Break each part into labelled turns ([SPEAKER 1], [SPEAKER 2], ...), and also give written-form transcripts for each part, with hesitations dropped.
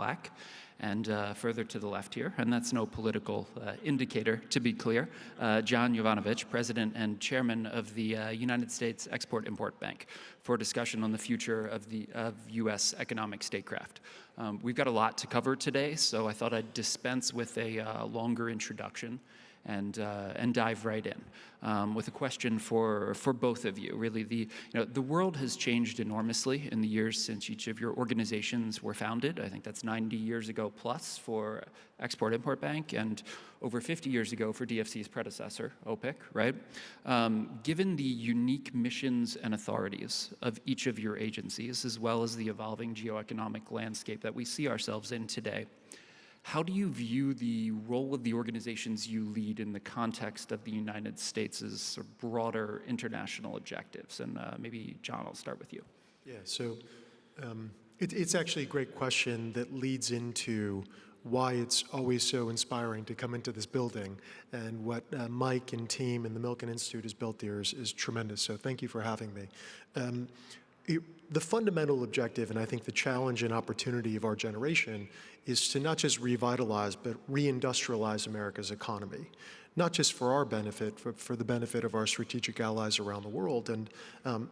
[SPEAKER 1] black. And further to the left here, and that's no political indicator, to be clear, John Jovanovic, President and Chairman of the United States Export-Import Bank, for a discussion on the future of U.S. economic statecraft. We've got a lot to cover today, so I thought I'd dispense with a longer introduction and dive right in with a question for both of you. Really, the world has changed enormously in the years since each of your organizations were founded. I think that's 90 years ago plus for Export-Import Bank, and over 50 years ago for DFC's predecessor, OPIC, right? Given the unique missions and authorities of each of your agencies, as well as the evolving geoeconomic landscape that we see ourselves in today, how do you view the role of the organizations you lead in the context of the United States' sort of broader international objectives? And maybe, John, I'll start with you.
[SPEAKER 2] Yeah, so it's actually a great question that leads into why it's always so inspiring to come into this building. And what Mike and team and the Milken Institute has built there is tremendous. So thank you for having me. The fundamental objective, and I think the challenge and opportunity of our generation, is to not just revitalize, but reindustrialize America's economy. Not just for our benefit, but for the benefit of our strategic allies around the world. And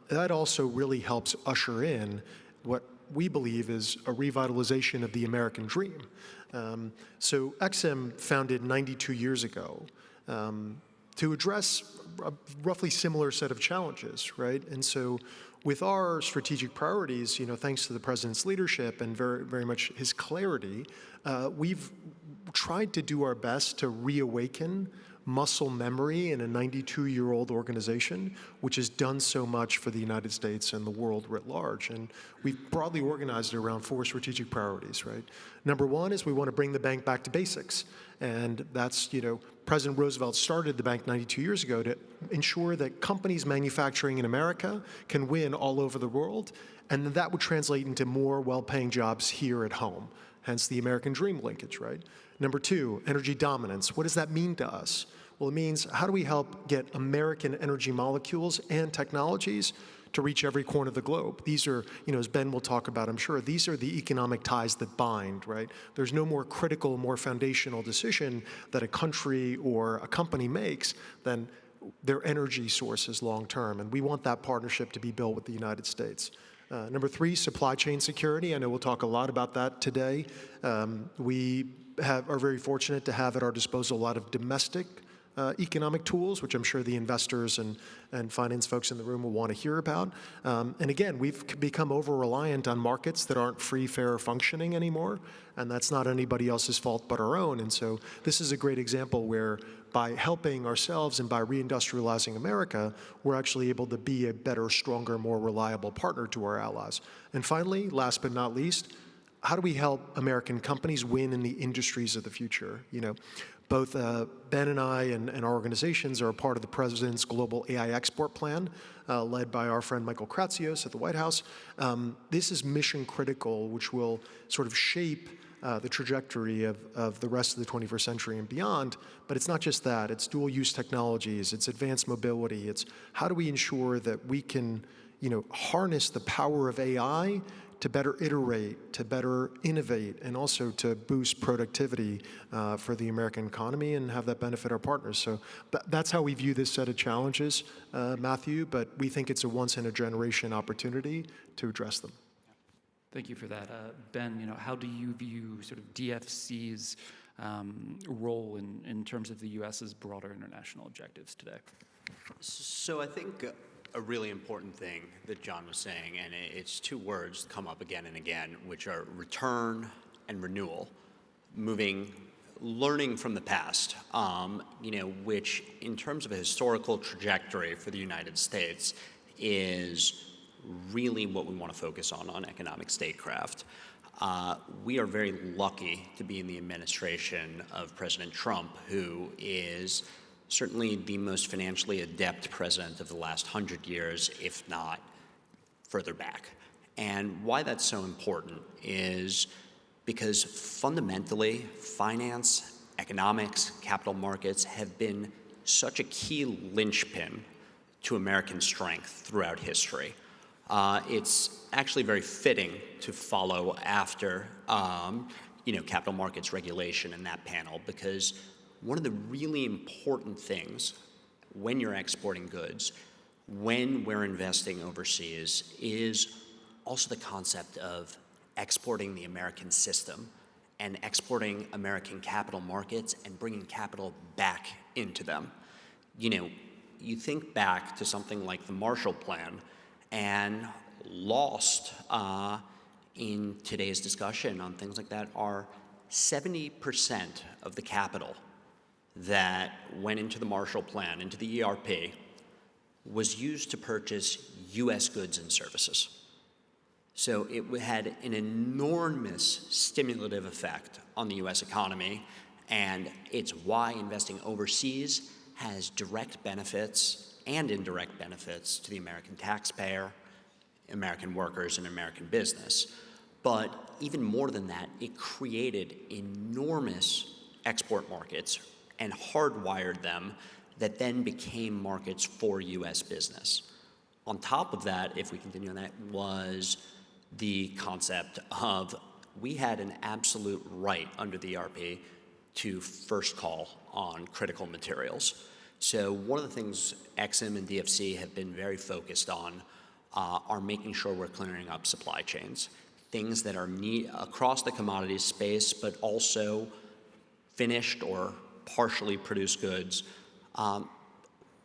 [SPEAKER 2] that also really helps usher in what we believe is a revitalization of the American dream. So EXIM, founded 92 years ago, to address a roughly similar set of challenges, right? And so with our strategic priorities, thanks to the president's leadership and very, very much his clarity, we've tried to do our best to reawaken muscle memory in a 92-year-old organization, which has done so much for the United States and the world writ large. And we've broadly organized it around 4 strategic priorities, right? Number 1 is we want to bring the bank back to basics. And that's, President Roosevelt started the bank 92 years ago to ensure that companies manufacturing in America can win all over the world, and that would translate into more well-paying jobs here at home, hence the American dream linkage, right? Number 2, energy dominance. What does that mean to us? Well, it means how do we help get American energy molecules and technologies to reach every corner of the globe? These are, as Ben will talk about, I'm sure, these are the economic ties that bind, right? There's no more critical, more foundational decision that a country or a company makes than their energy sources long term. And we want that partnership to be built with the United States. Number 3, supply chain security. I know we'll talk a lot about that today. We are very fortunate to have at our disposal a lot of domestic economic tools, which I'm sure the investors and finance folks in the room will want to hear about. And again, we've become over-reliant on markets that aren't free, fair, functioning anymore, and that's not anybody else's fault but our own. And so this is a great example where by helping ourselves and by reindustrializing America, we're actually able to be a better, stronger, more reliable partner to our allies. And finally, last but not least, how do we help American companies win in the industries of the future? Both Ben and I and our organizations are a part of the President's Global AI Export Plan, led by our friend Michael Kratsios at the White House. This is mission critical, which will sort of shape the trajectory of the rest of the 21st century and beyond. But it's not just that. It's dual-use technologies. It's advanced mobility. It's how do we ensure that we can harness the power of AI to better iterate, to better innovate, and also to boost productivity for the American economy and have that benefit our partners. So that's how we view this set of challenges, Matthew, but we think it's a once-in-a-generation opportunity to address them.
[SPEAKER 1] Thank you for that. Ben, how do you view sort of DFC's role in terms of the U.S.'s broader international objectives today?
[SPEAKER 3] So I think a really important thing that John was saying, and it's 2 words that come up again and again, which are return and renewal, learning from the past, which in terms of a historical trajectory for the United States is really what we want to focus on economic statecraft. We are very lucky to be in the administration of President Trump, who is certainly the most financially adept president of the last 100 years, if not further back. And why that's so important is because fundamentally, finance, economics, capital markets have been such a key linchpin to American strength throughout history. it's actually very fitting to follow after capital markets regulation in that panel, because one of the really important things when you're exporting goods, when we're investing overseas, is also the concept of exporting the American system and exporting American capital markets and bringing capital back into them. You think back to something like the Marshall Plan, and lost in today's discussion on things like that are 70% of the capital that went into the Marshall Plan, into the ERP, was used to purchase U.S. goods and services. So it had an enormous stimulative effect on the U.S. economy, and it's why investing overseas has direct benefits and indirect benefits to the American taxpayer, American workers, and American business. But even more than that, it created enormous export markets and hardwired them that then became markets for U.S. business. On top of that, if we continue on that, was the concept of we had an absolute right under the ERP to first call on critical materials. So one of the things EXIM and DFC have been very focused on are making sure we're clearing up supply chains, things that are across the commodities space, but also finished or partially produced goods.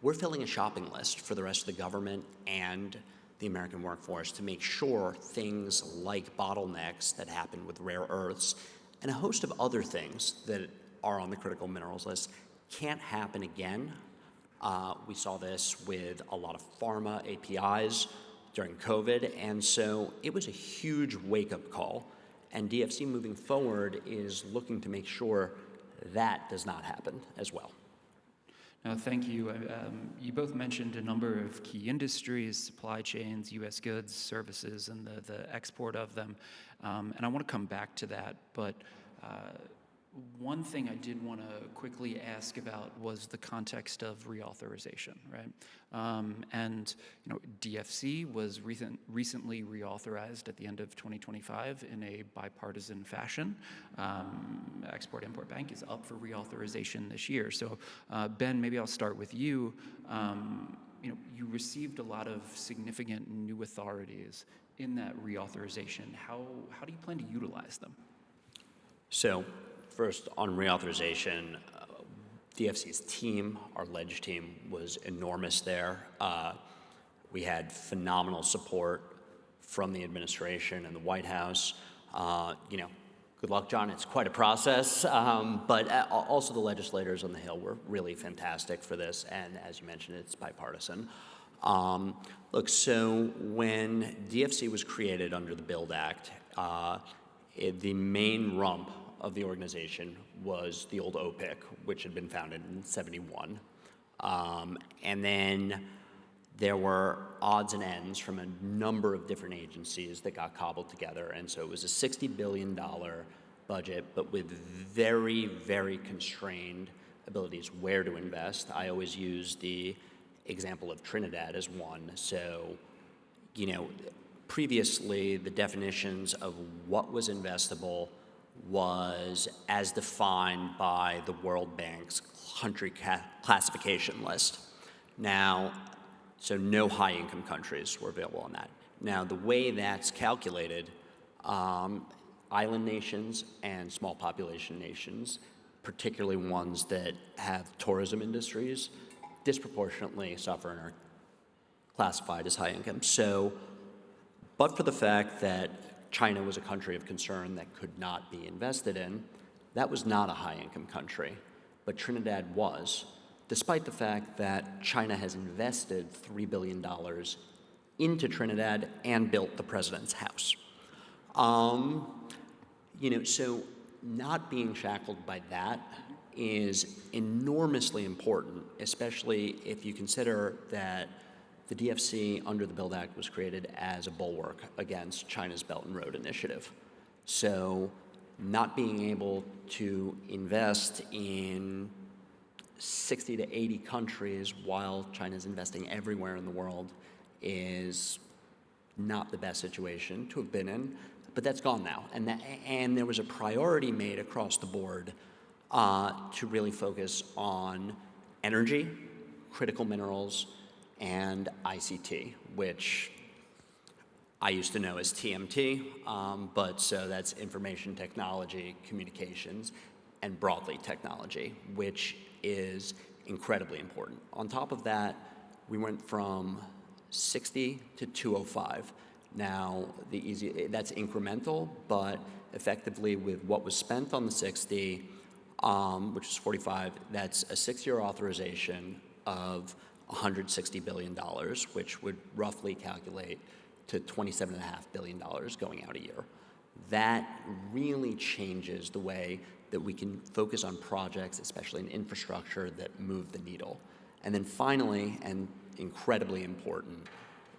[SPEAKER 3] We're filling a shopping list for the rest of the government and the American workforce to make sure things like bottlenecks that happen with rare earths and a host of other things that are on the critical minerals list can't happen again. We saw this with a lot of pharma APIs during COVID, and so it was a huge wake-up call. And DFC moving forward is looking to make sure that does not happen as well.
[SPEAKER 1] No, thank you. You both mentioned a number of key industries, supply chains, U.S. goods, services, and the export of them. And I want to come back to that, but one thing I did want to quickly ask about was the context of reauthorization, right? And DFC was recently reauthorized at the end of 2025 in a bipartisan fashion. Export-Import Bank is up for reauthorization this year. So, Ben, maybe I'll start with you. You received a lot of significant new authorities in that reauthorization. How do you plan to utilize them?
[SPEAKER 3] So, first, on reauthorization, DFC's team, our ledge team, was enormous there. We had phenomenal support from the administration and the White House. Good luck, John. It's quite a process. But also the legislators on the Hill were really fantastic for this. And as you mentioned, it's bipartisan. So when DFC was created under the BUILD Act, the main rump of the organization was the old OPIC, which had been founded in '71. And then there were odds and ends from a number of different agencies that got cobbled together. And so it was a $60 billion budget, but with very, very constrained abilities where to invest. I always use the example of Trinidad as one. So, previously the definitions of what was investable was as defined by the World Bank's country classification list. Now, so no high-income countries were available on that. Now, the way that's calculated, island nations and small population nations, particularly ones that have tourism industries, disproportionately suffer and are classified as high income. So, but for the fact that China was a country of concern that could not be invested in, that was not a high-income country, but Trinidad was, despite the fact that China has invested $3 billion into Trinidad and built the president's house. So not being shackled by that is enormously important, especially if you consider that the DFC under the BUILD Act was created as a bulwark against China's Belt and Road Initiative. So not being able to invest in 60 to 80 countries while China's investing everywhere in the world is not the best situation to have been in, but that's gone now. And there was a priority made across the board to really focus on energy, critical minerals, and ICT, which I used to know as TMT, but so that's information technology, communications, and broadly technology, which is incredibly important. On top of that, we went from 60 to 205. Now, that's incremental, but effectively with what was spent on the 60, which is 45, that's a 6-year authorization of $160 billion, which would roughly calculate to $27.5 billion going out a year. That really changes the way that we can focus on projects, especially in infrastructure, that move the needle. And then finally, and incredibly important,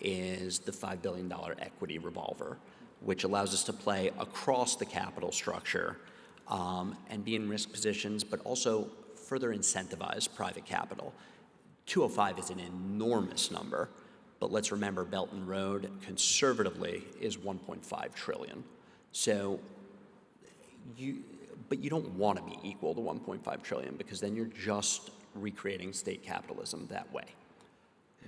[SPEAKER 3] is the $5 billion equity revolver, which allows us to play across the capital structure and be in risk positions, but also further incentivize private capital. 205 is an enormous number, but let's remember Belt and Road conservatively is 1.5 trillion. So but you don't want to be equal to 1.5 trillion because then you're just recreating state capitalism that way.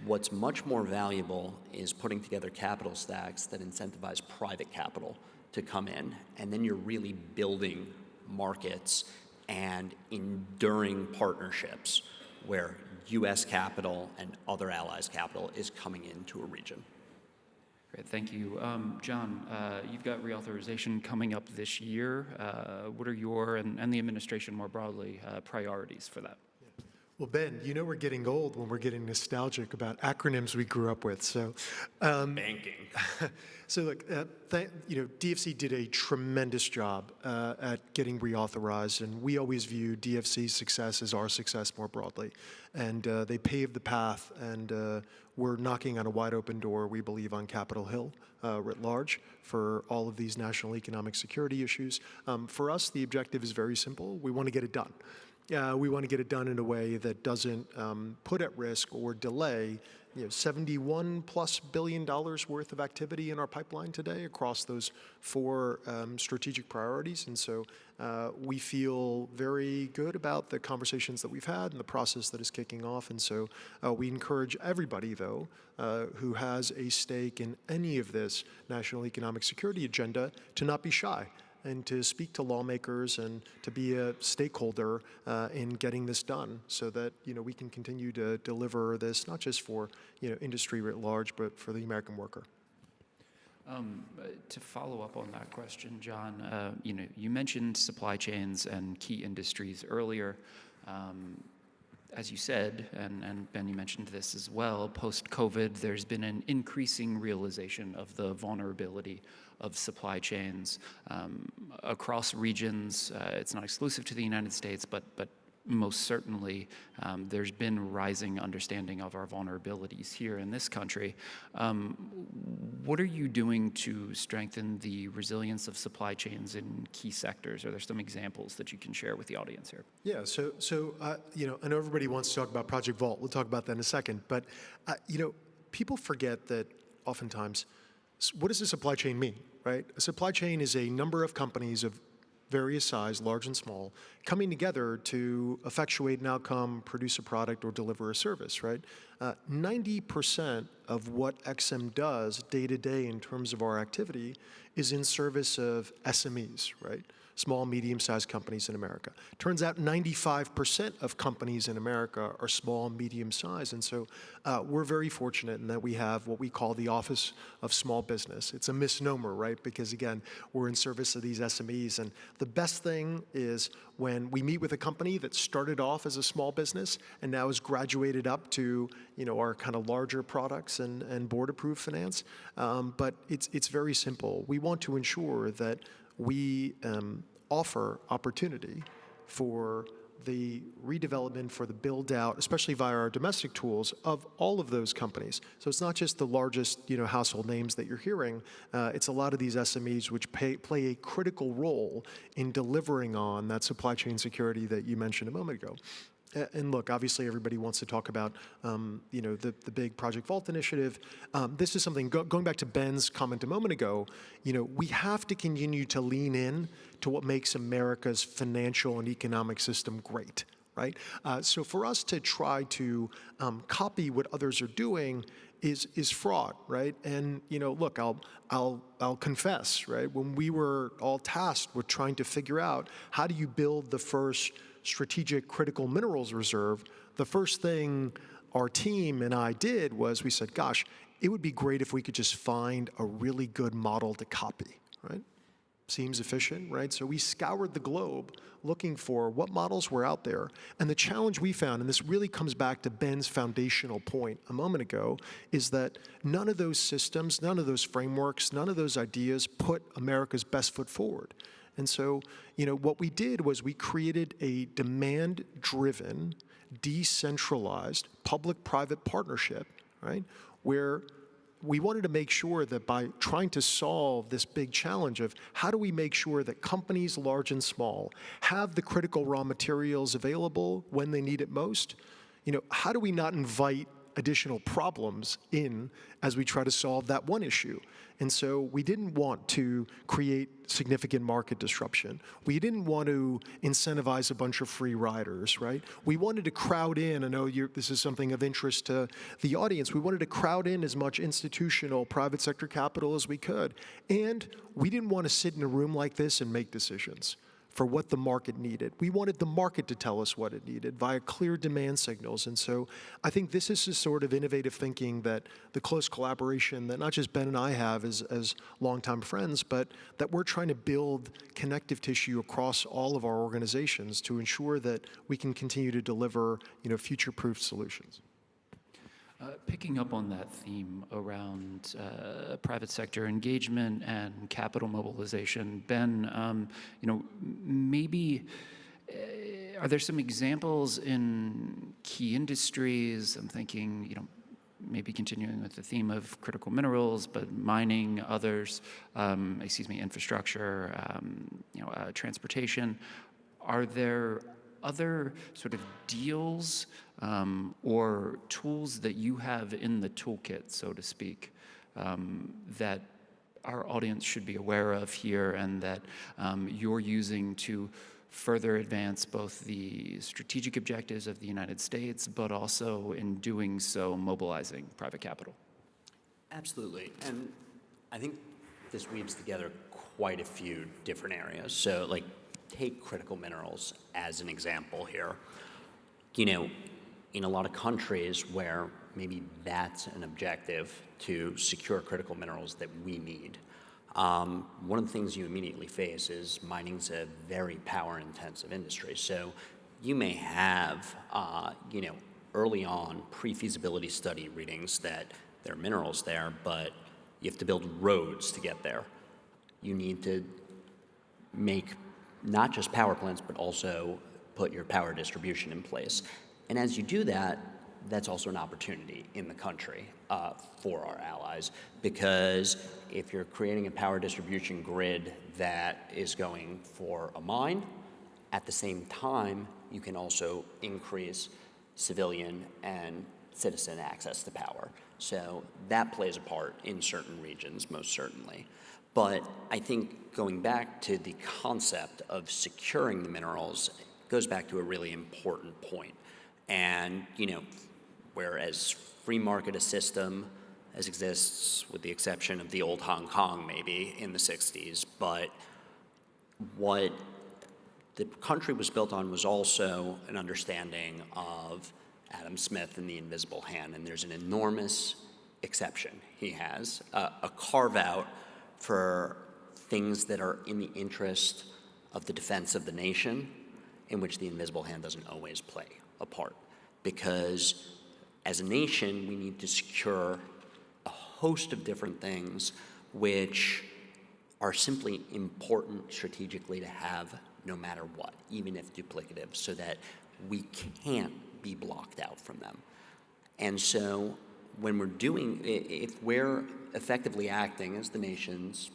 [SPEAKER 3] What's much more valuable is putting together capital stacks that incentivize private capital to come in, and then you're really building markets and enduring partnerships where U.S. capital and other allies' capital is coming into a region.
[SPEAKER 1] Great, thank you. John, you've got reauthorization coming up this year. What are your, and the administration more broadly, priorities for that?
[SPEAKER 2] Well, Ben, you know we're getting old when we're getting nostalgic about acronyms we grew up with. So,
[SPEAKER 3] Banking.
[SPEAKER 2] So look, DFC did a tremendous job at getting reauthorized, and we always view DFC's success as our success more broadly. And they paved the path, and we're knocking on a wide open door, we believe, on Capitol Hill writ large for all of these national economic security issues. For us, the objective is very simple. We want to get it done. We want to get it done in a way that doesn't put at risk or delay $71+ billion worth of activity in our pipeline today across those 4 strategic priorities. And so we feel very good about the conversations that we've had and the process that is kicking off. And so we encourage everybody, though, who has a stake in any of this national economic security agenda to not be shy and to speak to lawmakers and to be a stakeholder in getting this done so that, we can continue to deliver this, not just for, industry writ large, but for the American worker.
[SPEAKER 1] To follow up on that question, John, you mentioned supply chains and key industries earlier. As you said, and Ben, you mentioned this as well, post-COVID, there's been an increasing realization of the vulnerability of supply chains across regions. It's not exclusive to the United States, but most certainly there's been rising understanding of our vulnerabilities here in this country. What are you doing to strengthen the resilience of supply chains in key sectors? Are there some examples that you can share with the audience here?
[SPEAKER 2] Yeah, so I know everybody wants to talk about Project Vault. We'll talk about that in a second. But, people forget that oftentimes, what does a supply chain mean, right? A supply chain is a number of companies of various size, large and small, coming together to effectuate an outcome, produce a product, or deliver a service, right? 90% of what EXIM does day to day in terms of our activity is in service of SMEs, right? Small, medium-sized companies in America. Turns out 95% of companies in America are small and medium-sized, and so we're very fortunate in that we have what we call the Office of Small Business. It's a misnomer, right? Because again, we're in service of these SMEs, and the best thing is when we meet with a company that started off as a small business and now has graduated up to our kind of larger products and board-approved finance. But it's very simple. We want to ensure that we offer opportunity for the redevelopment, for the build-out, especially via our domestic tools, of all of those companies. So it's not just the largest household names that you're hearing. It's a lot of these SMEs which play a critical role in delivering on that supply chain security that you mentioned a moment ago. And look, obviously everybody wants to talk about, the big Project Vault initiative. This is something, going back to Ben's comment a moment ago, we have to continue to lean in to what makes America's financial and economic system great, right? So for us to try to copy what others are doing is fraud, right? And look, I'll confess, right? When we were all tasked with trying to figure out how do you build the first strategic critical minerals reserve, the first thing our team and I did was we said, gosh, it would be great if we could just find a really good model to copy, right? Seems efficient, right? So we scoured the globe looking for what models were out there. And the challenge we found, and this really comes back to Ben's foundational point a moment ago, is that none of those systems, none of those frameworks, none of those ideas put America's best foot forward. And so, what we did was we created a demand-driven, decentralized, public-private partnership, right, where we wanted to make sure that by trying to solve this big challenge of how do we make sure that companies, large and small, have the critical raw materials available when they need it most, how do we not invite additional problems in as we try to solve that one issue? And so we didn't want to create significant market disruption. We didn't want to incentivize a bunch of free riders, right? We wanted to crowd in, I know this is something of interest to the audience, we wanted to crowd in as much institutional private sector capital as we could. And we didn't want to sit in a room like this and make decisions for what the market needed. We wanted the market to tell us what it needed via clear demand signals. And so I think this is the sort of innovative thinking that the close collaboration that not just Ben and I have as longtime friends, but that we're trying to build connective tissue across all of our organizations to ensure that we can continue to deliver, future-proof solutions.
[SPEAKER 1] Picking up on that theme around private sector engagement and capital mobilization, Ben, maybe are there some examples in key industries? I'm thinking, maybe continuing with the theme of critical minerals, but mining, others, infrastructure, transportation. Are there other sort of deals or tools that you have in the toolkit, so to speak, that our audience should be aware of here and that you're using to further advance both the strategic objectives of the United States, but also in doing so, mobilizing private capital?
[SPEAKER 3] Absolutely. And I think this weaves together quite a few different areas. So, take critical minerals as an example here. In a lot of countries where maybe that's an objective to secure critical minerals that we need, one of the things you immediately face is mining's a very power-intensive industry. So you may have, early on pre-feasibility study readings that there are minerals there, but you have to build roads to get there. You need to make not just power plants, but also put your power distribution in place. And as you do that, that's also an opportunity in the country for our allies, because if you're creating a power distribution grid that is going for a mine, at the same time, you can also increase civilian and citizen access to power. So that plays a part in certain regions, most certainly. But I think going back to the concept of securing the minerals goes back to a really important point. And, whereas free market a system as exists, with the exception of the old Hong Kong maybe in the 60s, but what the country was built on was also an understanding of Adam Smith and the invisible hand. And there's an enormous exception he has, a carve-out for things that are in the interest of the defense of the nation, in which the invisible hand doesn't always play a part. Because as a nation, we need to secure a host of different things which are simply important strategically to have no matter what, even if duplicative, so that we can't be blocked out from them. And so when if we're effectively acting as the nation's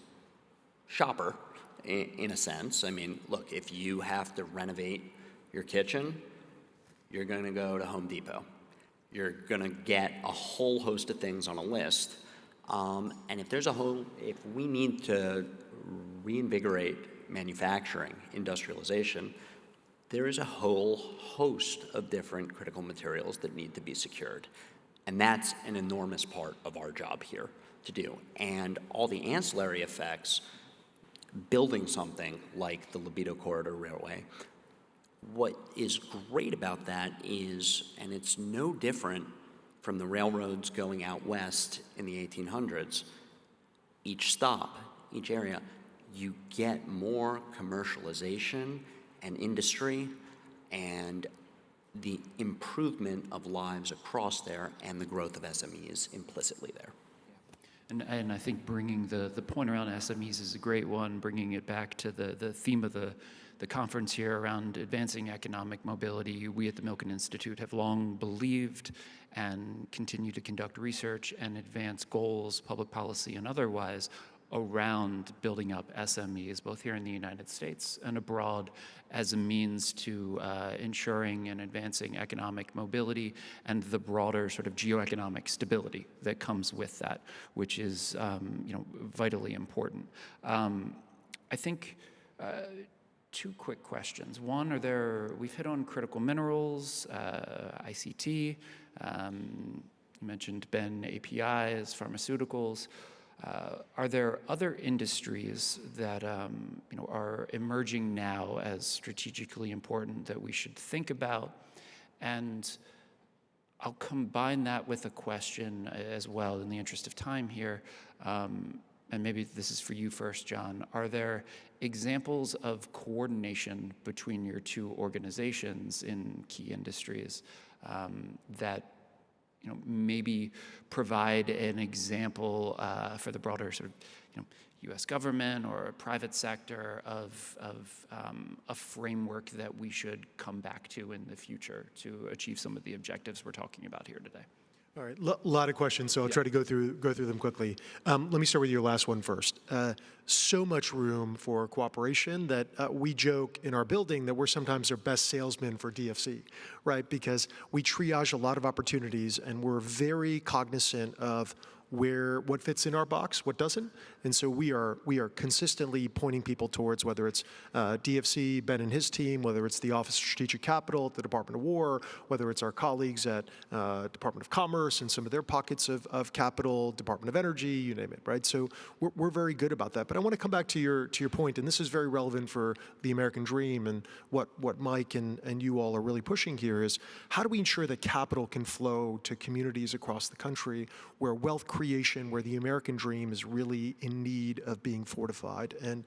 [SPEAKER 3] shopper, in a sense, look, if you have to renovate your kitchen, you're going to go to Home Depot. You're going to get a whole host of things on a list. And if we need to reinvigorate manufacturing, industrialization, there is a whole host of different critical materials that need to be secured. And that's an enormous part of our job here to do. And all the ancillary effects, building something like the Libido Corridor Railway, what is great about that is, and it's no different from the railroads going out west in the 1800s, each stop, each area, you get more commercialization and industry and the improvement of lives across there and the growth of SMEs implicitly there.
[SPEAKER 1] And I think bringing the point around SMEs is a great one, bringing it back to the theme of the conference here around advancing economic mobility. We at the Milken Institute have long believed and continue to conduct research and advance goals, public policy and otherwise, around building up SMEs, both here in the United States and abroad, as a means to ensuring and advancing economic mobility and the broader sort of geoeconomic stability that comes with that, which is vitally important. I think two quick questions. One, we've hit on critical minerals, ICT, you mentioned, Ben, APIs, pharmaceuticals. Are there other industries that are emerging now as strategically important that we should think about? And I'll combine that with a question as well in the interest of time here. And maybe this is for you first, John. Are there examples of coordination between your two organizations in key industries that maybe provide an example for the broader sort of U.S. government or private sector of a framework that we should come back to in the future to achieve some of the objectives we're talking about here today?
[SPEAKER 2] All right, a lot of questions, so I'll try to go through them quickly. Let me start with your last one first. So much room for cooperation that we joke in our building that we're sometimes their best salesmen for DFC, right? Because we triage a lot of opportunities and we're very cognizant of what fits in our box, what doesn't. And so we are consistently pointing people towards whether it's DFC, Ben and his team, whether it's the Office of Strategic Capital at the Department of War, whether it's our colleagues at Department of Commerce and some of their pockets of capital, Department of Energy, you name it, right? So we're very good about that. But I want to come back to your point, and this is very relevant for the American dream and what Mike and you all are really pushing here is how do we ensure that capital can flow to communities across the country where wealth creation, where the American dream is really in need of being fortified. And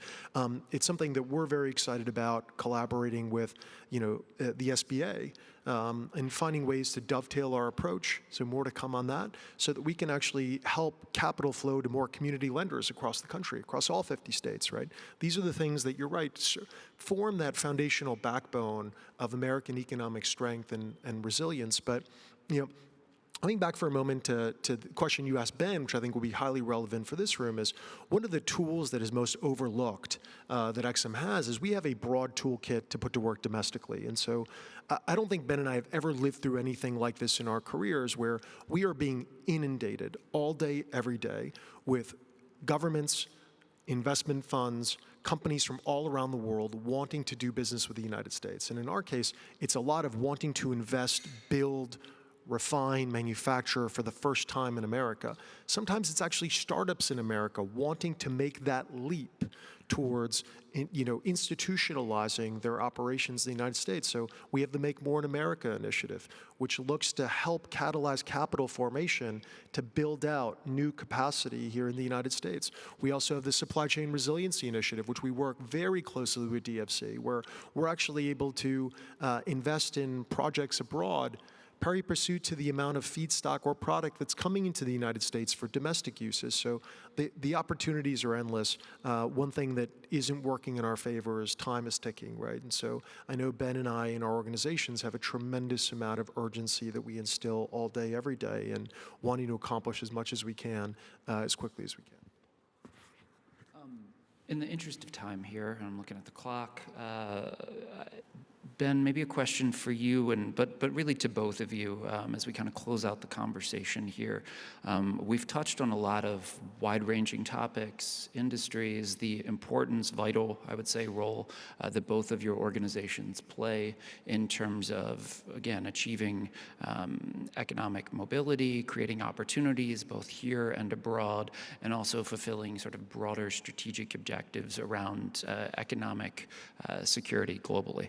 [SPEAKER 2] it's something that we're very excited about collaborating with, the SBA and finding ways to dovetail our approach. So more to come on that, so that we can actually help capital flow to more community lenders across the country, across all 50 states, right? These are the things that you're right, form that foundational backbone of American economic strength and resilience. But, coming back for a moment to the question you asked Ben, which I think will be highly relevant for this room, is one of the tools that is most overlooked that EXIM has is we have a broad toolkit to put to work domestically. And so I don't think Ben and I have ever lived through anything like this in our careers where we are being inundated all day, every day with governments, investment funds, companies from all around the world wanting to do business with the United States. And in our case, it's a lot of wanting to invest, build, refine, manufacture for the first time in America. Sometimes it's actually startups in America wanting to make that leap towards institutionalizing their operations in the United States. So we have the Make More in America initiative, which looks to help catalyze capital formation to build out new capacity here in the United States. We also have the Supply Chain Resiliency Initiative, which we work very closely with DFC, where we're actually able to invest in projects abroad pari passu to the amount of feedstock or product that's coming into the United States for domestic uses. So the opportunities are endless. One thing that isn't working in our favor is time is ticking, right? And so I know Ben and I in our organizations have a tremendous amount of urgency that we instill all day, every day, and wanting to accomplish as much as we can as quickly as we can.
[SPEAKER 1] In the interest of time here, and I'm looking at the clock, Ben, maybe a question for you, but really to both of you as we kind of close out the conversation here. We've touched on a lot of wide-ranging topics, industries, the importance, vital, I would say, role that both of your organizations play in terms of, again, achieving economic mobility, creating opportunities both here and abroad, and also fulfilling sort of broader strategic objectives around economic security globally.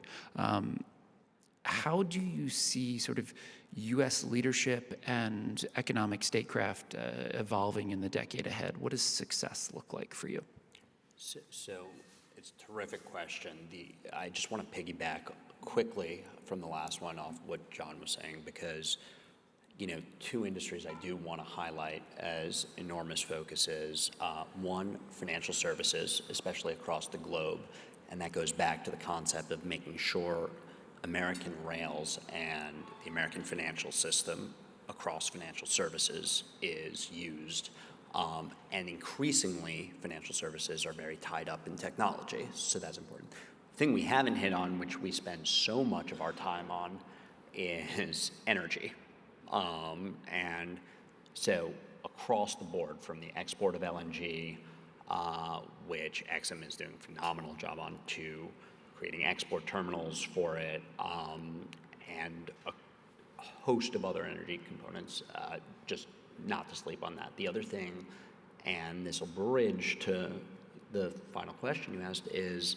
[SPEAKER 1] How do you see sort of U.S. leadership and economic statecraft evolving in the decade ahead? What does success look like for you?
[SPEAKER 3] So it's a terrific question. I just want to piggyback quickly from the last one off what John was saying, because two industries I do want to highlight as enormous focuses. One, financial services, especially across the globe, and that goes back to the concept of making sure American rails and the American financial system across financial services is used. And increasingly, financial services are very tied up in technology, so that's important. The thing we haven't hit on, which we spend so much of our time on, is energy. And so across the board, from the export of LNG, which EXIM is doing a phenomenal job on, to creating export terminals for it, and a host of other energy components, just not to sleep on that. The other thing, and this will bridge to the final question you asked, is,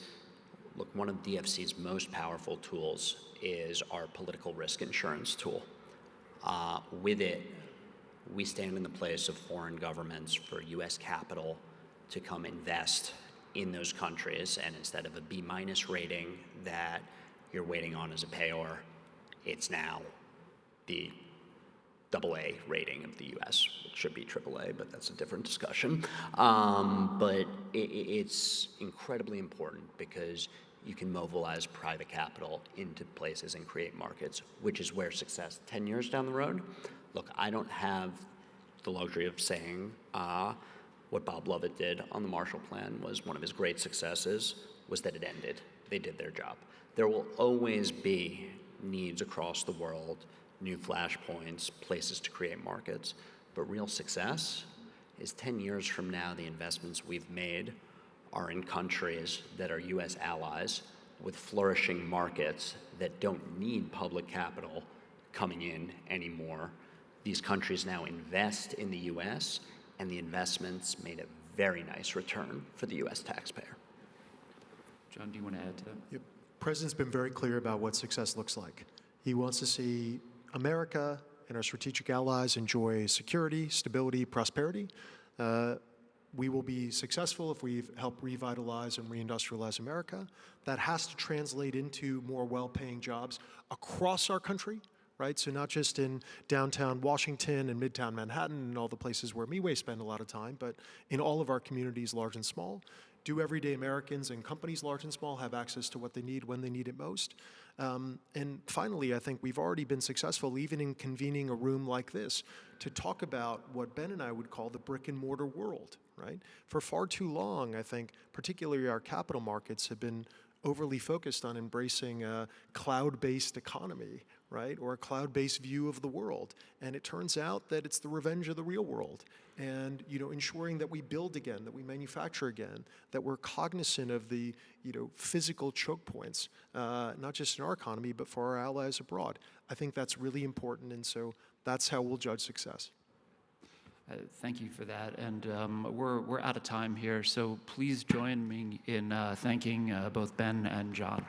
[SPEAKER 3] look, one of DFC's most powerful tools is our political risk insurance tool. With it, we stand in the place of foreign governments for U.S. capital to come invest in those countries, and instead of a B- rating that you're waiting on as a payor, it's now the AA rating of the U.S. It should be AAA, but that's a different discussion. But it's incredibly important because you can mobilize private capital into places and create markets, which is where success 10 years down the road. Look, I don't have the luxury of saying what Bob Lovett did on the Marshall Plan was one of his great successes, was that it ended. They did their job. There will always be needs across the world, new flashpoints, places to create markets, but real success is 10 years from now, the investments we've made are in countries that are U.S. allies with flourishing markets that don't need public capital coming in anymore. These countries now invest in the U.S., and the investments made a very nice return for the U.S. taxpayer.
[SPEAKER 1] John, do you want to add to that?
[SPEAKER 2] The President's been very clear about what success looks like. He wants to see America and our strategic allies enjoy security, stability, prosperity. We will be successful if we help revitalize and reindustrialize America. That has to translate into more well-paying jobs across our country, right? So not just in downtown Washington and midtown Manhattan and all the places where MeWe spend a lot of time, but in all of our communities, large and small. Do everyday Americans and companies, large and small, have access to what they need when they need it most? And finally, I think we've already been successful, even in convening a room like this, to talk about what Ben and I would call the brick and mortar world, right? For far too long, I think, particularly our capital markets have been overly focused on embracing a cloud-based economy, right? Or a cloud-based view of the world. And it turns out that it's the revenge of the real world. And, ensuring that we build again, that we manufacture again, that we're cognizant of the, physical choke points, not just in our economy, but for our allies abroad. I think that's really important, and so that's how we'll judge success.
[SPEAKER 1] Thank you for that, and we're out of time here, so please join me in thanking both Ben and John.